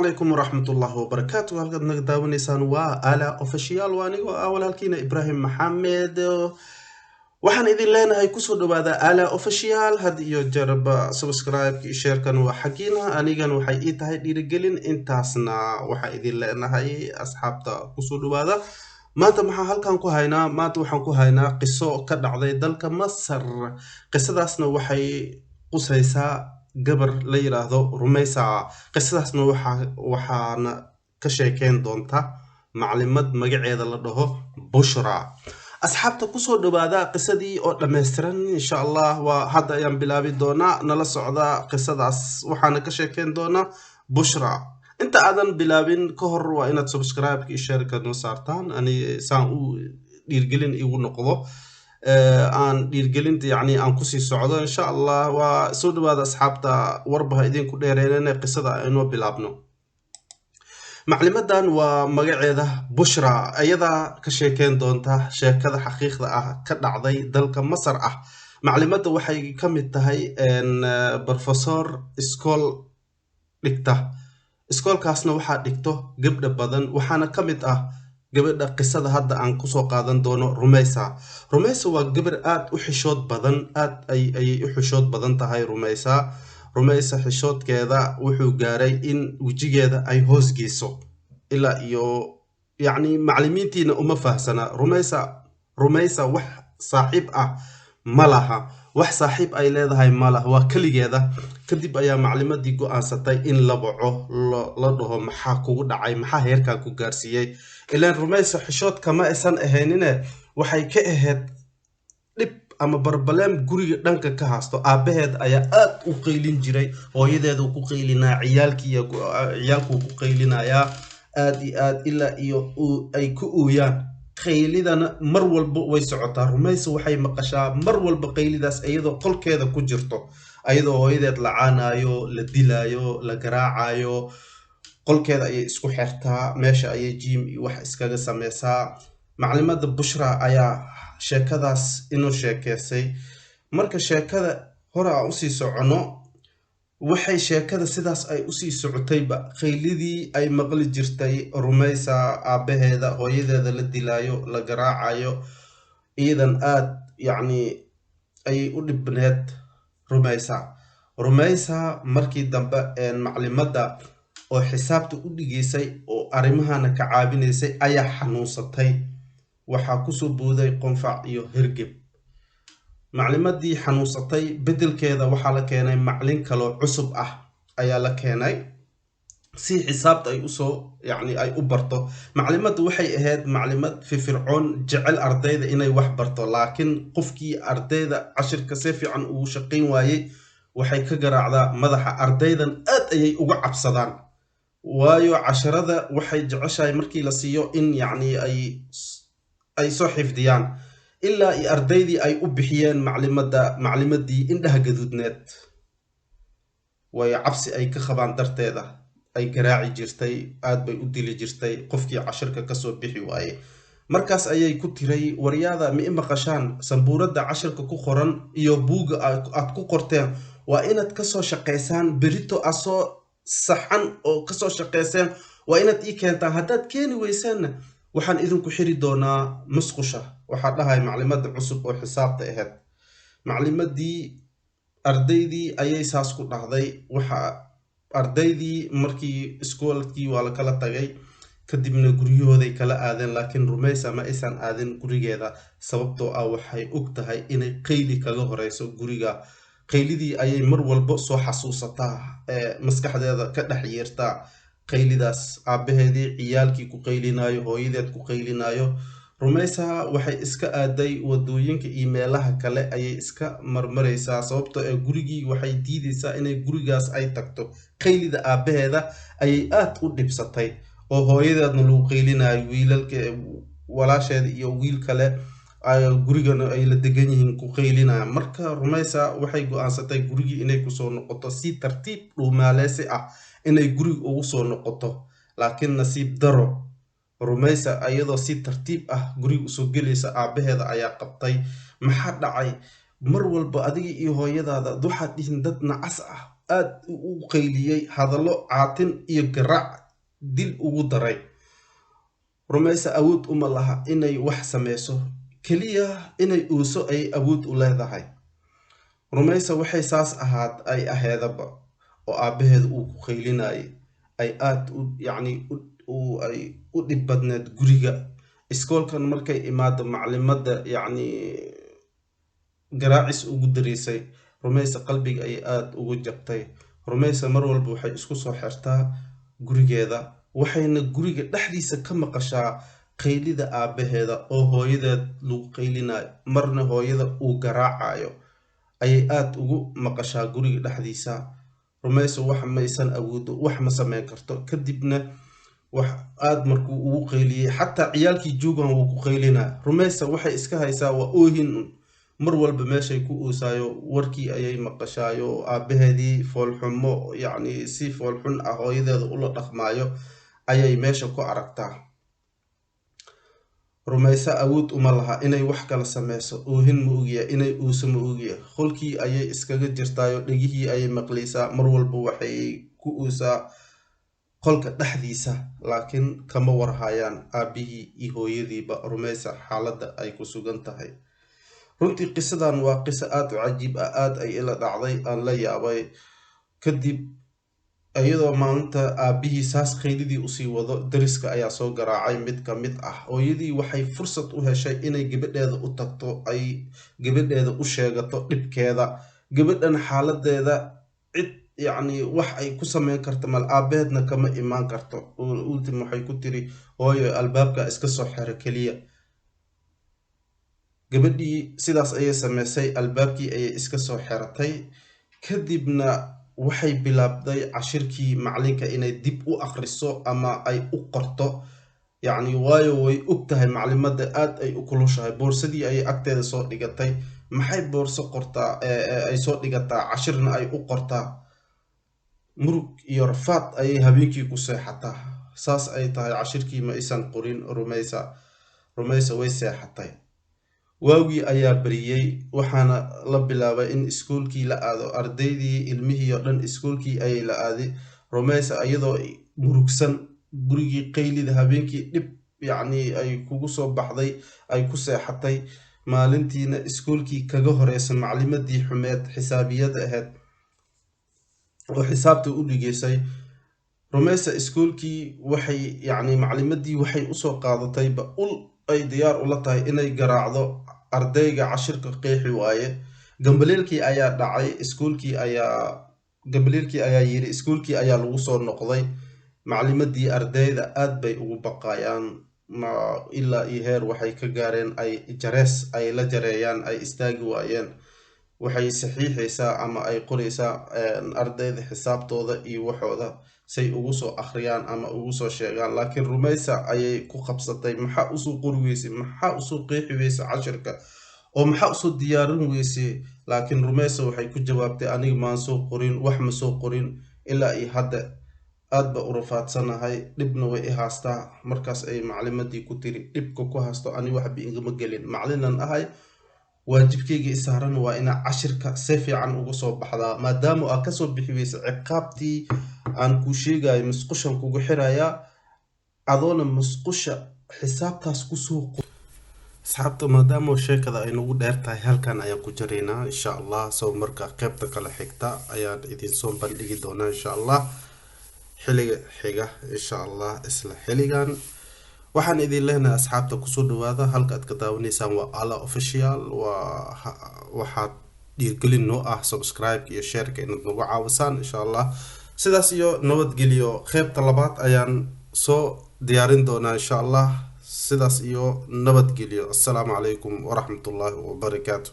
عليكم ورحمة الله وبركاته. هلقد نقداونيسان وآلا أوفيشيال وانيغو أول هالكينا إبراهيم محمد waxaan idin leenahay kusoo dhawaada ala official had iyo jarba subscribe share kan waa xaqiina anigan waxay ii tahay dhiirigelin intaasna waxa idin leenahay asxaabta kusoo dhawaada maanta waxaan ku haynaa qiso ka dhacday dalka Masar qisadaasna waxay qusaysaa gabar la yiraahdo Rumeysa qisadaasna waxaana ka sheekeen doonta maclimad magaceeda la dhaho Bushra asxaabta kusoo dhawaada qisadii oo dhameystiran insha Allah waa hadda ayaan bilaabi doonaa nala socda qisadaas waxaana ka sheekeen doona Bushra inta aadan bilaabin ka hor waa inaad subscribe iyo share ka noo saartaan ani saan u dhiirgelin igu noqdo aan dhiirgelinta yani aan ku sii socdo insha Allah waa soo dhawaada asxaabta warbaha idin ku dheereeyna qisada inoo bilaabno maclimadan waa magaceeda Bushra ayada ka sheekeen doonta sheekada xaqiiqda ah ka dhacday dalka Masar ah maclimada waxay ka mid tahay professor school dhigta iskoolkaasna waxa dhigto gabdha badan waxaana ka mid ah gabadha qisada hadda aan ku soo qaadan doono Rumeysa waa gabar aad u xishood badan aad ay u xishood badan tahay Rumeysa xishoodkeeda wuxuu gaaray in wajigeeda ay hoos geyso ilaa iyo yani macallimiintiina uma faahsana Rumeysa wax saaxiib ah malaha wax saaxiib ay leedahay malaha waa kaligeeda kadib ayaa maclimadii go'aansatay in la waco la dhaho maxaa kugu dhacay maxaa heerkan ku gaarsiiyay ilaan Rumeysa xishood kama aysan ahaynine waxay ka ahayd dib ama barbaleem guriga dhanka ka haasto aabaheed ayaa aad u qeylin jiray hooyadeedu ku qeylinaa ciyaalku ku qeylinaya aad ilaa iyo ay ku ooyaan qeylidana mar walba way socotaa Rumeysa waxay maqashaa mar walba qeylidaas iyadoo qolkeeda ku jirto iyadoo hooyadeed la caanayo la dilaayo la garaacayo qolkeeda ayay isku xirtaa meesha ayay jiim iyo wax iskaga sameysaa maclimada Bushra ayaa sheekadaas inoo sheekeysay marka sheekada hore aan u sii socono waxay sheekada sidaas ay u sii socotayba qeylidii ay maqli jirtay Rumeysa aabaheeda hooyadeeda la dilaayo la garaacayo iidan aad yani ay u dhibneed Rumeysa markii dambe maclimada oo xisaabta u dhigeysay oo arimahana ka caabinaysay ayaa xanuunsatay waxa ku soo booday qonfac iyo hergeb maclimadii xanuunsatay bedelkeeda waxa la keenay maclin kale cusub ah ayaa la keenay si xisaabta ay u soo yani ay u barto maclimadu waxay ahayd maclimad firfircoon jecel ardayda inay wax barto laakiin qofkii ardayda cashirka si fiican ugu shaqeyn waayay waxay ka garaacdaa madaxa ardaydan aad ayay uga cabsadaan waayo casharada waxay jeceshahay markii la siiyo in yani ay soo xifdiyaan ilaa ardaydii ay u bixiyeen maclimadii indhaha gaduudneed way cabsi ay ka qabaan darteeda ay garaaci jirtay aad bay u dili jirtay qofkii cashirka ka soo bixi waayay markaas ayay ku tiray wariyada ma maqashaan sambuurada cashirka ku qoran iyo buuga aad ku qorteen waa inaad ka soo shaqeysaan berito asoo saxan oo ka soo shaqeyseen waa inaad ii keentaan haddaad keeni weysaan waxaan idinku xiri doonaa musqusha waxa dhahay maclimada cusub oo xisaabta ahayd maclimadii ardaydii ayay saas ku dhahday waxa ardaydii markii iskoolkii waa la kala tagay kadibna guryahooday kala aadeen laakiin Rumeysa ma aysan aadin gurigeeda sababtoo ah waxay og tahay inay qeyli kaga horeyso guriga qeylidii ayay mar walba soo xasuusataa maskaxdeeda ka dhex yeertaa qeylidaas aabaheedii ciyaalkii ku qeylinayo hooyadeed ku qeylinayo Rumeysa waxay iska aaday wadooyinka emailaha kale ayay iska marmareysaa sababtoo ah gurigii waxay diidaysaa inay gurigaas ay tagto qeylida aabaheeda ayay aad u dhibsatay oo hooyadeedna lagu qeylinayo wiilalka walaasheeda iyo wiil kale gurigana ay la degan yihiin ku qeylinaya marka Rumeysa waxay go'aansatay gurigii inay ku soo noqoto si tartiib dhuumaaleysi ah inay guriga ugu soo noqoto laakiin nasiib daro Rumeysa ayadoo si tartiib ah guriga soo gelaysa aabaheeda ayaa qabtay maxaa dhacay mar walba adiga iyo hooyadaada waxaad dhihin dad nacas ah aad u qayliyey hadallo caatin iyo garaac dil ugu daray. Rumaysa awood uma laha inay wax sameyso, keliya inay uuso ay awood u leedahay. Rumaysa waxay saas ay aheedaba oo aabaheed uu ku qaylinayay ay aad ay u dhib badneed guriga. Iskoolkan markay imaado maclimada garaacis ugu dareysay, Rumaysa qalbiga ay aad ugu jabtay. Rumaysa mar walba waxay isku soo xirtaa gurigeeda, waxayna guriga dhexdiisa ka maqashaa qaylida aabaheeda oo hooyadeed lagu qaylinayo, marna hooyada uu garaacayo ayay aad ugu maqashaa guriga dhexdiisa. Rumaysa wax maysan awoodo, wax ma sameyn karto. Kadibna wax aad markuu ugu qayliyey xataa ciyaalkii joogan wuu ku qaylinaa. Rumaysa waxay iska haysaa waa oohin mar walba meeshay ku uusayo warkii ayay maqashaayo aabaheedii foolxumo si foolxun ah hooyadeeda ula dhaqmaayo ayay meesha ku aragtaa. Rumaysa awood uma laha inay wax kala sameyso, oohin ma ogiya, inay uuso ma ogiya. Qolkii ayay iskaga jirtaayo, dhegihii ayay maqlaysaa, mar walba waxay ku uusaa qolka dhexdiisa, laakiin kama warhayaan aabihii iyo hooyadiiba Rumaysa xaaladda ay ku sugan tahay. Runtii qisadan waa qiso aad u cajiib ah, aad ay ila dhacday, aan la yaabay. Kadib iyadoo maalinta aabihii saas qaylidii usii wado, dariska ayaa soo garaacay mid ka mid ah. Hooyadii waxay fursad u heshay inay gabadheeda u tagto, ay gabadheeda u sheegato dhibkeeda. Gabadhan xaaladeeda cid wax ay ku sameyn karto mal, aabaheedna kama imaan karto. Ultim waxay ku tiri hooyo albaabka iska soo xiro keliya. Gabadhii sidaas ayay sameysay, albaabkii ayay iska soo xiratay. Kadibna waxay bilaabday cashirkii macalinka inay dib u akhriso ama ay u qorto, waayo way ogtahay maclimada aad ay u kulushahay. Boorsadii ayay agteeda soo dhigatay. Maxay boorso qortaa ay soo dhigataa cashirna ay u qortaa? Murug iyo rafaad ayay habeenkii ku seexataa. Saas ay tahay cashirkii ma aysan qorin Rumaysa way seexatay. Waagii ayaa bariyey, waxaana la bilaabay in iskoolkii la aado. Ardaydii ilmihii oo dhan iskoolkii ayay la aaday. Rumaysa iyadoo murugsan, gurigii qaylida habeenkii dhib ay kugu soo baxday ay ku seexatay. Maalintiina iskoolkii kaga horeysa maclimadii xumeed xisaabiyada ahayd oo xisaabta u dhigeysay. Rumaysa iskoolkii waxay maclimadii waxay usoo qaadatay ul ay diyaar ula tahay inay garaacdo ardayga cashirka qeexi waaye. Gambaleelkii ayaa dhacay, gambaleelkii ayaa yiri iskoolkii ayaa lagu soo noqday. Maclimadii ardayda aad bay ugu baqayaan, ilaa iyo heer waxay ka gaareen ay la jareeyaan, ay istaagi waayeen. Waxay saxiixaysaa ama ay qoraysaa ardayda xisaabtooda iyo waxooda say ugu soo akhriyaan ama ugu soo sheegaan. Laakiin Rumaysa ayay ku qabsatay, maxaa usoo qori weysay, maxaa usoo qeexi weysay cashirka, oo maxaa usoo diyaarin weysay? Laakiin Rumaysa waxay ku jawaabtay aniga maan soo qorin, wax ma soo qorin, ilaa iyo hadda aad ba u rafaadsanahay, dhibna way i haastaa. Markaas ay maclimadii ku tiri dhibka ku haasto ani waxba igama gelin, maclinan ahay, waajibkayga isaaran waa inaa cashirka si fiican uga soo baxdaa. Maadaama aad kasoo bixi weysay ciqaabtii aan kuu sheegayo, musqushan kugu xirayaa, adoona musqusha xisaabtaas kusoo asxaabta. maadaama sheekada ay nagu dheer tahay, halkan ayaan ku jaraynaa insha allah. soo marka qaybta kale xigta ayaan idin soo bandhigi doonaa insha allah, xiliga xiga insha allah. isla xiligan waxaan idin leenahay asxaabta kusoo dhawaada. halka aad ka daawanaysaan waa Alla Official. waxaad dhiirgelin noo ah subscribe iyo shareka inaad nagu caawisaan insha allah. sidaas iyo nabadgelyo. qaybta labaad ayaan soo diyaarin doonaa insha allah. sidaas iyo nabadgelyo. assalaamu calaykum waraxmatullaahi wabarakaatu.